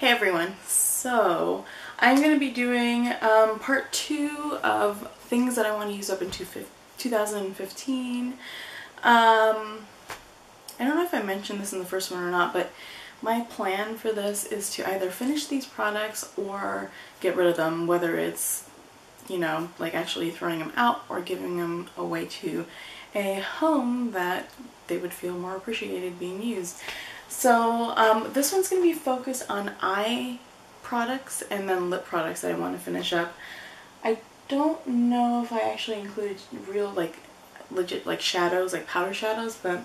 Hey everyone, so I'm going to be doing part 2 of things that I want to use up in 2015. I don't know if I mentioned this in the first one or not, but my plan for this is to either finish these products or get rid of them, whether it's, you know, like actually throwing them out or giving them away to a home that they would feel more appreciated being used. So this one's going to be focused on eye products and then lip products that I want to finish up. I don't know if I actually included real, like, legit, like, shadows, like powder shadows, but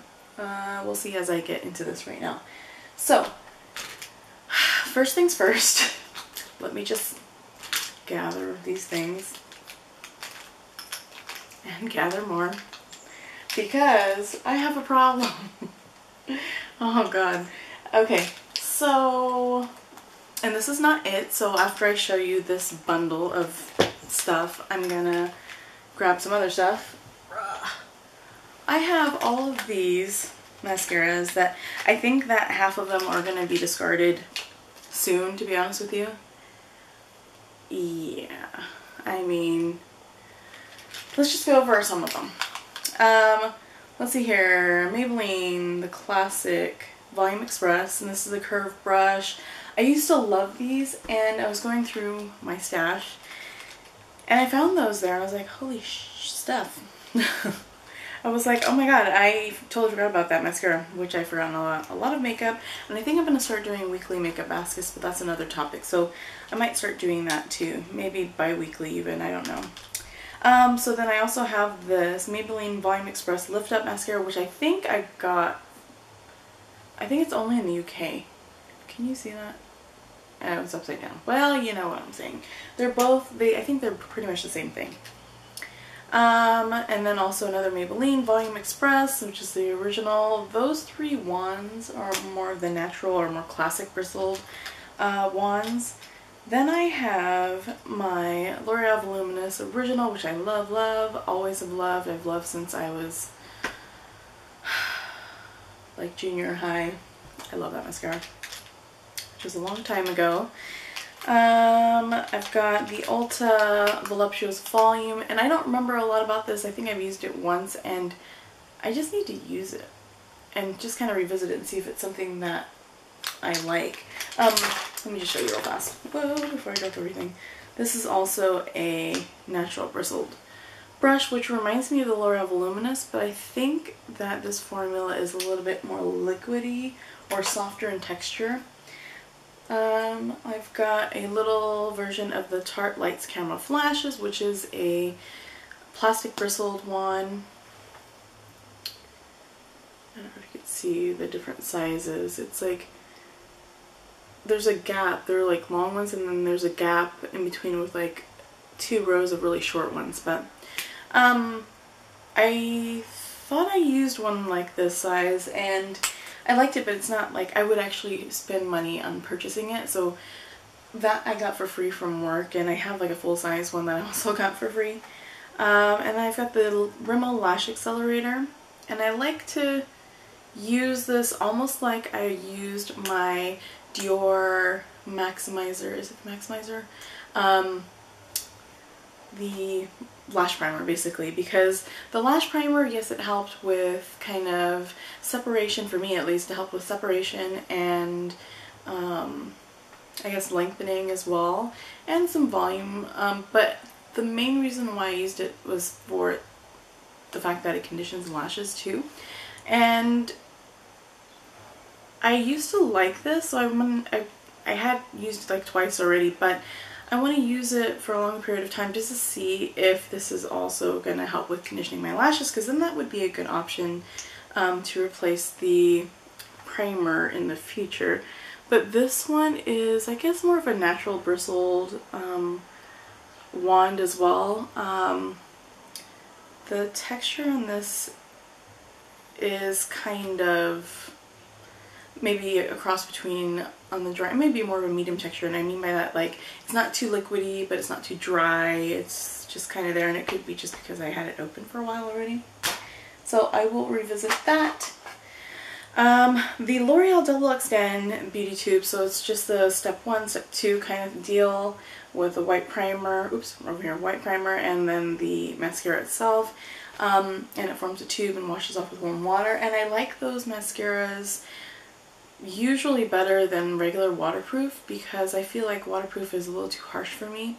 we'll see as I get into this right now. So, first things first, let me just gather these things and gather more because I have a problem. Oh god. Okay, so, and this is not it, so after I show you this bundle of stuff, I'm gonna grab some other stuff. I have all of these mascaras that I think that half of them are gonna be discarded soon, to be honest with you. Yeah, I mean, let's just go over some of them. Let's see here, Maybelline, the classic Volume Express, and this is a curved brush. I used to love these, and I was going through my stash, and I found those there, and I was like, holy stuff. I was like, oh my god, I totally forgot about that mascara, which I forgot a lot of makeup, and I think I'm going to start doing weekly makeup baskets, but that's another topic, so I might start doing that too, maybe bi-weekly even, I don't know. So then I also have this Maybelline Volume Express Lift Up Mascara, which I think I got, I think it's only in the UK. Can you see that? Oh, it's upside down. Well, you know what I'm saying. They're both, I think they're pretty much the same thing. And then also another Maybelline Volume Express, which is the original. Those three wands are more of the natural or more classic bristled wands. Then I have my L'Oreal Voluminous Original, which I love, always have loved. I've loved since I was like junior high. I love that mascara, which was a long time ago. I've got the Ulta Voluptuous Volume, and I don't remember a lot about this. I think I've used it once, and I just need to use it and just kind of revisit it and see if it's something that I like. Let me just show you real fast. Whoa, before I go through everything. This is also a natural bristled brush, which reminds me of the L'Oreal Voluminous, but I think that this formula is a little bit more liquidy or softer in texture. I've got a little version of the Tarte Lights Camera Flashes, which is a plastic bristled one. I don't know if you can see the different sizes. It's like, there's a gap. They're like long ones, and then there's a gap in between with like 2 rows of really short ones. But I thought I used one like this size, and I liked it, but it's not like I would actually spend money on purchasing it. So that I got for free from work, and I have like a full-size one that I also got for free. And then I've got the Rimmel Lash Accelerator, and I like to use this almost like I used my Dior Maximizer, is it the Maximizer? The lash primer, basically, because the lash primer, yes, it helped with kind of separation, for me at least, to help with separation and I guess lengthening as well, and some volume, but the main reason why I used it was for the fact that it conditions lashes too. And I used to like this, so I had used it like twice already, but I want to use it for a long period of time just to see if this is also going to help with conditioning my lashes, because then that would be a good option to replace the primer in the future. But this one is, I guess, more of a natural bristled wand as well. The texture on this is kind of maybe a cross between on the dry, maybe more of a medium texture, and I mean by that, like, it's not too liquidy, but it's not too dry, it's just kind of there, and it could be just because I had it open for a while already. So I will revisit that. The L'Oreal Double Extend Beauty Tube, so it's just the step 1, step 2 kind of deal with the white primer, oops, over here, white primer, and then the mascara itself. And it forms a tube and washes off with warm water, and I like those mascaras usually better than regular waterproof because I feel like waterproof is a little too harsh for me.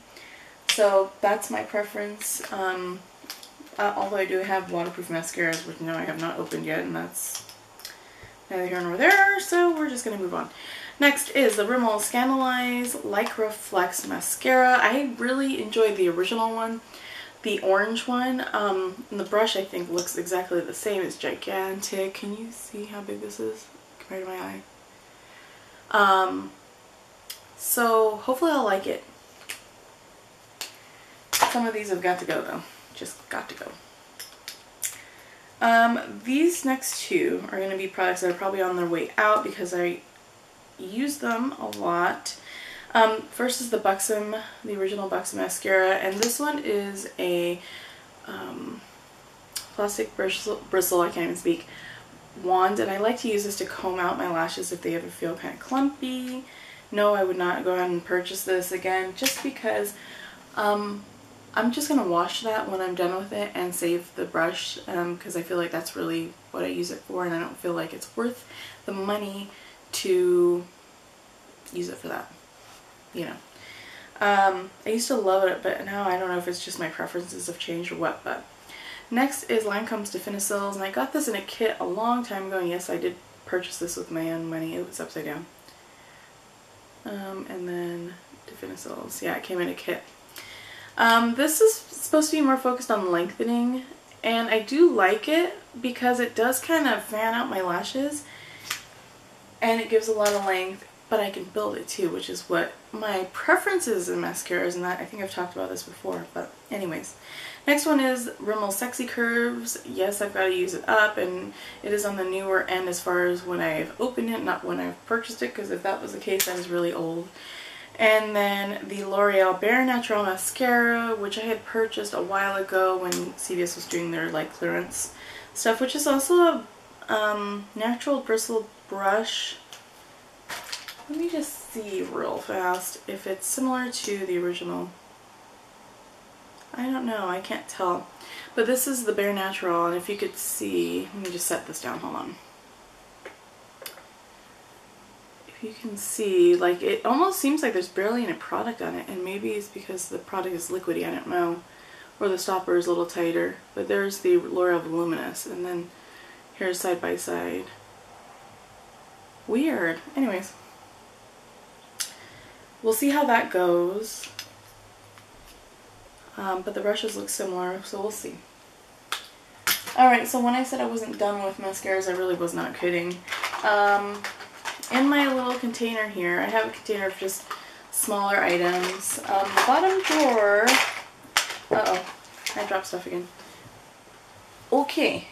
So that's my preference. Although I do have waterproof mascaras, which no, I have not opened yet, and that's neither here nor there, so we're just going to move on. Next is the Rimmel Scandaleyes Lycra Flex Mascara. I really enjoyed the original one. The orange one, and the brush I think looks exactly the same. It's gigantic. Can you see how big this is compared to my eye? So hopefully I'll like it. Some of these have got to go though. Just got to go. These next two are going to be products that are probably on their way out because I use them a lot. First is the Buxom, the original Buxom mascara, and this one is a plastic bristle, I can't even speak, wand, and I like to use this to comb out my lashes if they ever feel kind of clumpy. No, I would not go ahead and purchase this again just because I'm just going to wash that when I'm done with it and save the brush because I feel like that's really what I use it for, and I don't feel like it's worth the money to use it for that. You know. I used to love it, but now I don't know if it's just my preferences have changed or what. But next is Lancome's Definicils, and I got this in a kit a long time ago, and yes, I did purchase this with my own money. It was upside down. And then Definicils, yeah, it came in a kit. This is supposed to be more focused on lengthening, and I do like it because it does kind of fan out my lashes, and it gives a lot of length. But I can build it too, which is what my preference is in mascaras, and that I think I've talked about this before, but anyways. Next one is Rimmel Sexy Curves. Yes, I've got to use it up, and it is on the newer end as far as when I've opened it, not when I've purchased it, because if that was the case, I was really old. And then the L'Oreal Bare Natural Mascara, which I had purchased a while ago when CVS was doing their like clearance stuff, which is also a natural bristle brush. Let me just see real fast if it's similar to the original. I don't know, I can't tell. But this is the Bare Natural, and if you could see, let me just set this down, hold on. If you can see, like, it almost seems like there's barely any product on it, and maybe it's because the product is liquidy, I don't know. Or the stopper is a little tighter. But there's the L'Oreal Voluminous, and then here's side by side. Weird. Anyways. We'll see how that goes, but the brushes look similar, so we'll see. Alright, so when I said I wasn't done with mascaras, I really was not kidding. In my little container here, I have a container of just smaller items. Bottom drawer, uh-oh, I dropped stuff again. Okay,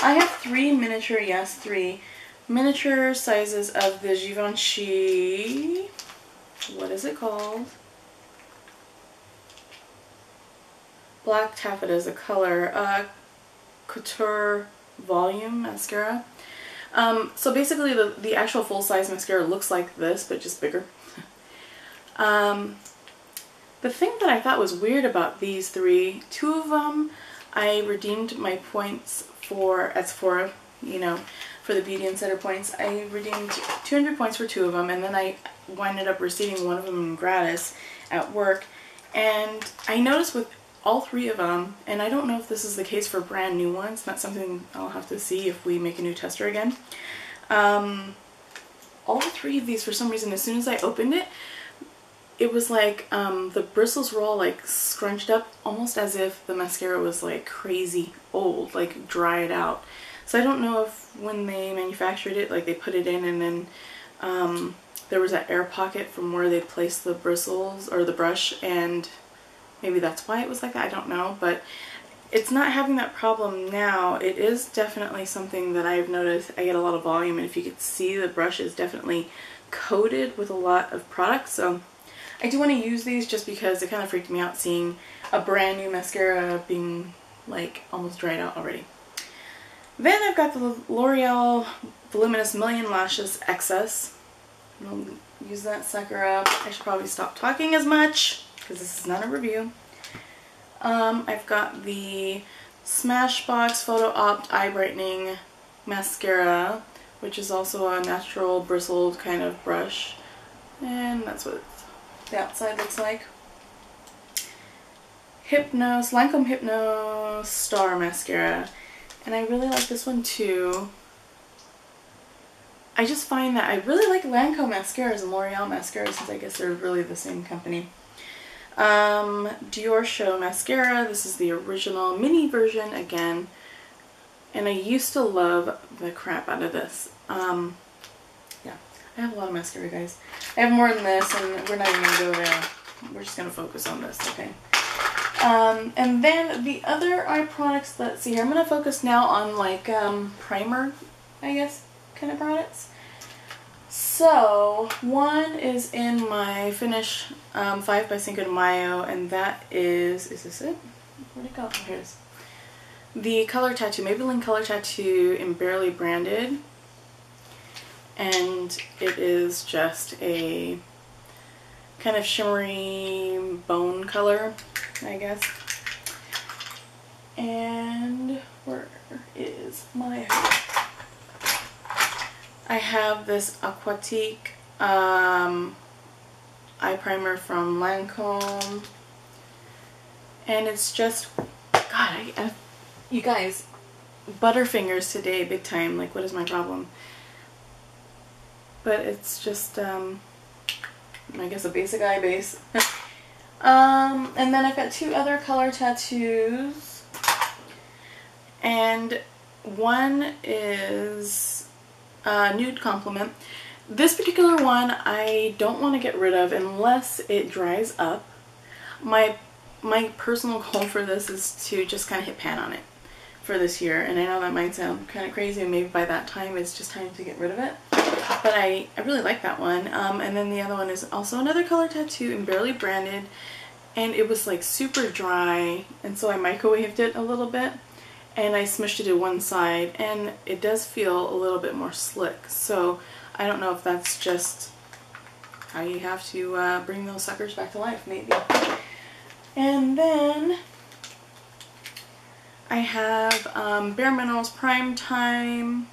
I have three miniature sizes of the Givenchy. What is it called? Black Taffeta is a color. Couture Volume Mascara. So basically the actual full-size mascara looks like this, but just bigger. The thing that I thought was weird about these three, two of them I redeemed my points for at Sephora, you know, for the Beauty Insider points. I redeemed 200 points for two of them, and then I winded up receiving one of them gratis at work. And I noticed with all three of them, and I don't know if this is the case for brand new ones, that's something I'll have to see if we make a new tester again. All three of these, for some reason, as soon as I opened it, it was like the bristles were all like scrunched up, almost as if the mascara was like crazy old, like dried out. So I don't know if when they manufactured it, like they put it in and then there was that air pocket from where they placed the bristles or the brush, and maybe that's why it was like that, I don't know. But it's not having that problem now. It is definitely something that I've noticed. I get a lot of volume, and if you could see, the brush is definitely coated with a lot of product. So I do want to use these just because it kind of freaked me out seeing a brand new mascara being like almost dried out already. Then I've got the L'Oreal Voluminous Million Lashes Excess. I'll use that sucker up. I should probably stop talking as much because this is not a review. I've got the Smashbox Photo Opt Eye Brightening Mascara, which is also a natural bristled kind of brush. And that's what the outside looks like. Lancome Hypno Star Mascara. And I really like this one too. I just find that I really like Lancome mascaras and L'Oreal mascaras, since I guess they're really the same company. Dior Show Mascara. This is the original mini version again. And I used to love the crap out of this. Yeah, I have a lot of mascara, guys. I have more than this, and we're not even going to go there. We're just going to focus on this, okay? And then the other eye products, let's see here. I'm going to focus now on like primer, I guess, kind of products. So one is in my Finish 5 by Cinco de Mayo, and that is this it? Where'd it go? Oh, here it is. The Color Tattoo, Maybelline Color Tattoo in Barely Branded. And it is just a kind of shimmery bone color, I guess. And where is my... I have this Aquatique eye primer from Lancome. And it's just... God, you guys, butterfingers today, big time. Like, what is my problem? But it's just, I guess a basic eye base. And then I've got two other color tattoos. And one is Nude Compliment. This particular one I don't want to get rid of unless it dries up. My personal goal for this is to just kind of hit pan on it for this year, and I know that might sound kind of crazy, and maybe by that time it's just time to get rid of it, but I really like that one. And then the other one is also another color tattoo in Barely Branded, and it was like super dry, and so I microwaved it a little bit and I smushed it to one side, and it does feel a little bit more slick. So I don't know if that's just how you have to bring those suckers back to life, maybe. And then I have Bare Minerals Prime Time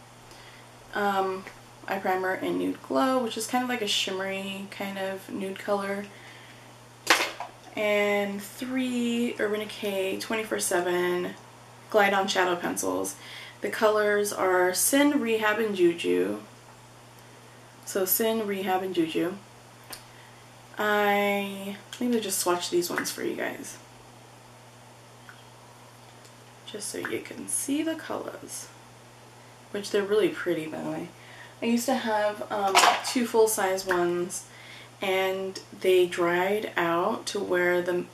eye primer in Nude Glow, which is kind of like a shimmery kind of nude color. And 3 Urban Decay 24/7 Glide On Shadow Pencils. The colors are Sin, Rehab, and Juju. So Sin, Rehab, and Juju. Maybe I'll just swatch these ones for you guys, just so you can see the colors, which they're really pretty, by the way. I used to have 2 full-size ones, and they dried out to where the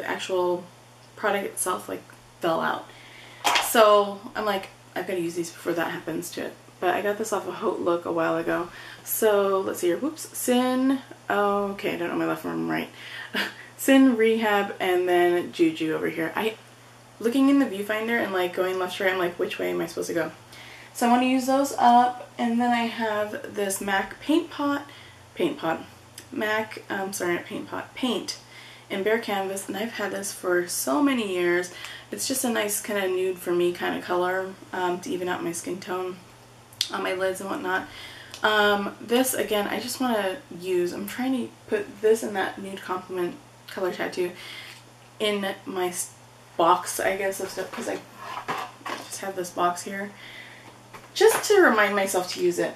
actual product itself like fell out. So I'm like, I've got to use these before that happens to it. But I got this off of Haute Look a while ago. So let's see here. Whoops. Sin. Oh, okay, I don't know my left from right. Sin, Rehab, and then Juju over here. Looking in the viewfinder and like going left to right, I'm like, which way am I supposed to go? So I want to use those up. And then I have this MAC Paint in Bare Canvas, and I've had this for so many years. It's just a nice kind of nude for me kind of color to even out my skin tone on my lids and whatnot. This again, I just want to use, I'm trying to put this and that Nude Compliment color tattoo in my box, I guess, of stuff, because I just have this box here just to remind myself to use it,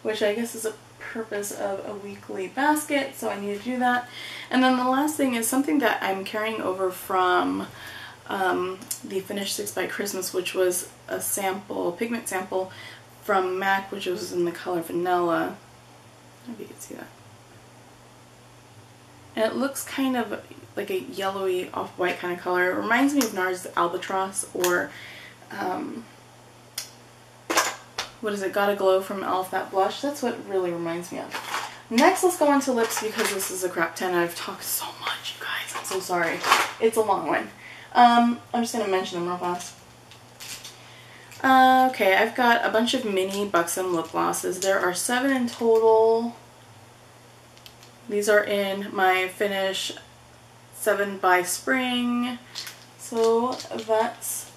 which I guess is a purpose of a weekly basket, so I need to do that. And then the last thing is something that I'm carrying over from the Finish 6 by Christmas, which was a sample, pigment sample from MAC, which was in the color Vanilla. I don't know if you can see that. And it looks kind of like a yellowy off-white kind of color. It reminds me of NARS Albatross, or what is it, Got a Glow from Elf, that blush. That's what it really reminds me of. Next, let's go on to lips, because this is a crap 10. I've talked so much, you guys. I'm so sorry. It's a long one. I'm just going to mention them real fast. Okay, I've got a bunch of mini Buxom lip glosses. There are 7 in total. These are in my Finish 7 by Spring. So that's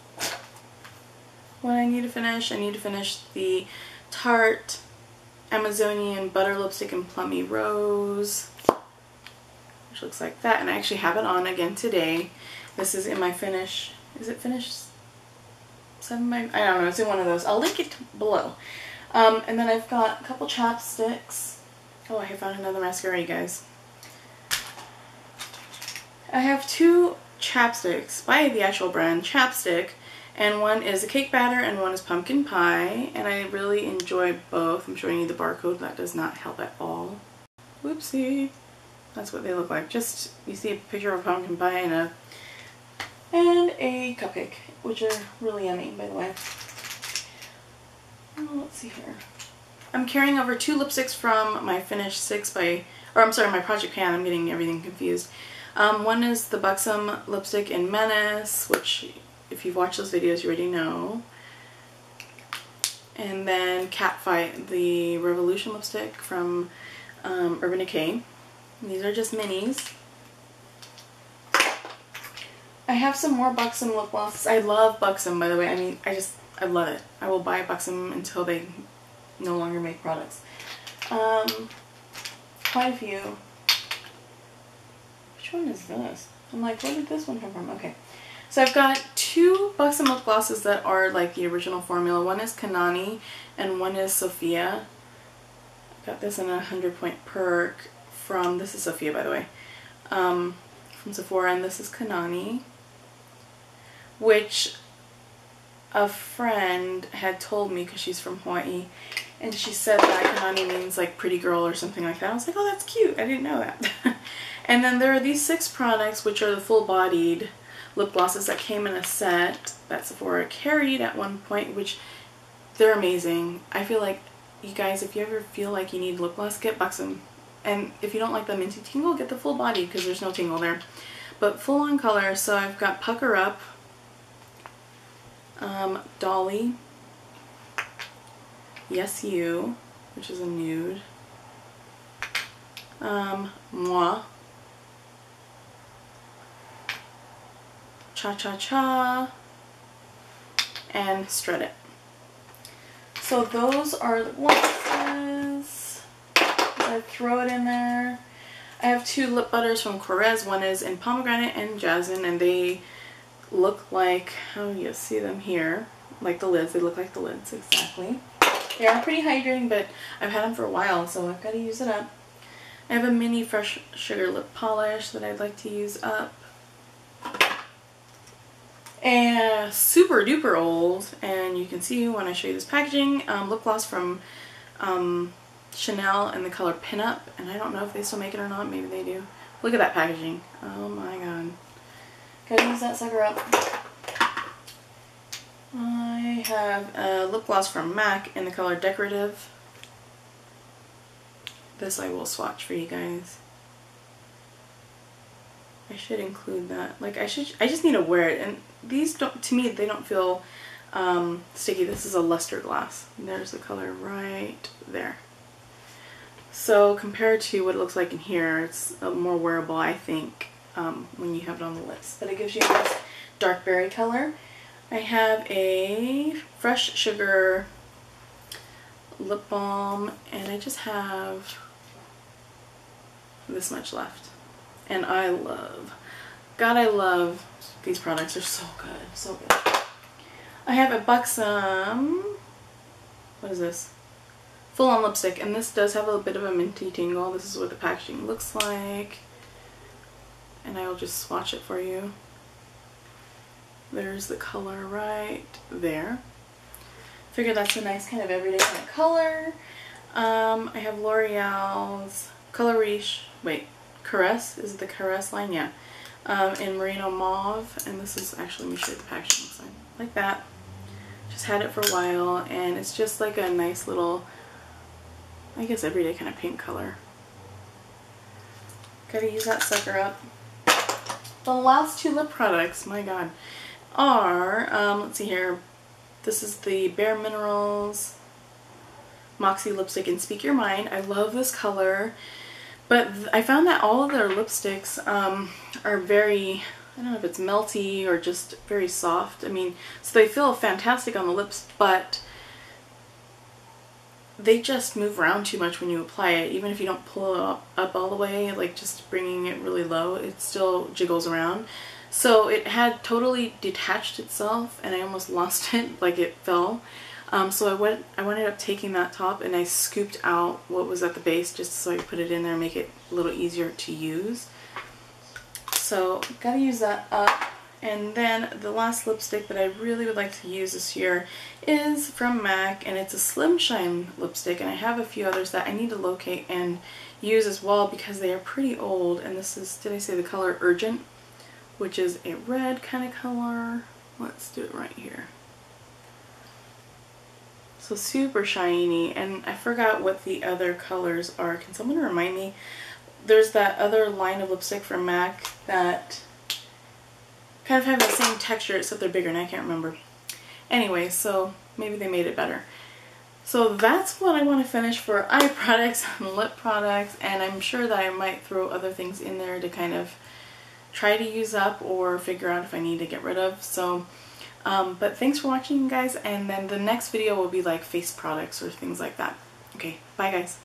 what I need to finish. I need to finish the Tarte Amazonian Butter Lipstick in Plummy Rose, which looks like that. And I actually have it on again today. This is in my Finish, is it Finish 7 by, I don't know, it's in one of those. I'll link it below. And then I've got a couple chapsticks. Oh, I found another mascara, you guys. I have 2 chapsticks by the actual brand Chapstick, and one is a cake batter and one is pumpkin pie, and I really enjoy both. I'm showing you the barcode. That does not help at all. Whoopsie. That's what they look like. Just, you see a picture of pumpkin pie and a cupcake, which are really yummy, by the way. Oh, let's see here. I'm carrying over 2 lipsticks from my Finish 6 by, or I'm sorry, my Project Pan. I'm getting everything confused. One is the Buxom lipstick in Menace, which if you've watched those videos you already know. And then Catfight, the Revolution lipstick from Urban Decay. And these are just minis. I have some more Buxom lip glosses. I love Buxom, by the way. I mean, I love it. I will buy Buxom until they no longer make products. Quite a few. Which one is this? I'm like, where did this one come from? Okay. So I've got 2 Buxom lip glosses that are like the original formula. One is Kanani and one is Sophia. I got this in a 100-point perk from, this is Sophia, by the way, from Sephora, and this is Kanani, which a friend had told me because she's from Hawaii, and she said that Kanani means like pretty girl or something like that. I was like, oh, that's cute. I didn't know that. And then there are these 6 products, which are the full-bodied lip glosses that came in a set that Sephora carried at one point, which they're amazing. I feel like, you guys, if you ever feel like you need lip gloss, get Buxom. And if you don't like the minty tingle, get the full body because there's no tingle there. But full on color, so I've got Pucker Up, Dolly, Yes You, which is a nude, Moi, Cha Cha Cha, and Strut It. So those are the glosses. I throw it in there. I have 2 lip butters from Corez. One is in pomegranate and jasmine, and they look like, how do you see them here? Like the lids. They look like the lids, exactly. They are pretty hydrating, but I've had them for a while, so I've got to use it up. I have a mini Fresh Sugar lip polish that I'd like to use up. And super duper old, and you can see when I show you this packaging, lip gloss from Chanel in the color Pinup, and I don't know if they still make it or not. Maybe they do. Look at that packaging. Oh my god. Gotta use that sucker up. I have a lip gloss from MAC in the color Decorative. This I will swatch for you guys. I should include that. Like I just need to wear it, and these don't, to me, they don't feel sticky. This is a luster glass. And there's the color right there. So compared to what it looks like in here, it's more wearable, I think, when you have it on the lips. But it gives you a nice dark berry color. I have a Fresh Sugar lip balm, and I just have this much left. And I love, God, I love these products. They're so good, so good. I have a Buxom, what is this? Full on lipstick, and this does have a bit of a minty tingle. This is what the packaging looks like. And I will just swatch it for you. There's the color right there. Figure that's a nice kind of everyday kind of color. I have L'Oreal's Color Riche, Caress, is it the Caress line? Yeah. In Merino Mauve, and this is actually, let me show you the packaging looks like that. Just had it for a while, and it's just like a nice little, I guess, everyday kind of pink color. Gotta use that sucker up. The last 2 lip products, my god, are, let's see here, This is the Bare Minerals Moxie lipstick in Speak Your Mind. I love this color, but I found that all of their lipsticks are very, I don't know if it's melty or just very soft. I mean, so they feel fantastic on the lips, but they just move around too much when you apply it. Even if you don't pull it up all the way, like just bringing it really low, it still jiggles around. So it had totally detached itself and I almost lost it, like it fell. So I ended up taking that top and I scooped out what was at the base just so I could put it in there and make it a little easier to use. So gotta use that up. And then the last lipstick that I really would like to use this year is from MAC, and it's a Slim Shine lipstick, and I have a few others that I need to locate and use as well because they are pretty old. And this is, did I say the color Urgent, which is a red kind of color. Let's do it right here. So super shiny, and I forgot what the other colors are. Can someone remind me? There's that other line of lipstick from MAC that kind of have the same texture except they're bigger and I can't remember. Anyway, so maybe they made it better. So that's what I want to finish for eye products and lip products, and I'm sure that I might throw other things in there to kind of try to use up or figure out if I need to get rid of. So but thanks for watching, guys, and then the next video will be like face products or things like that. Okay, bye guys.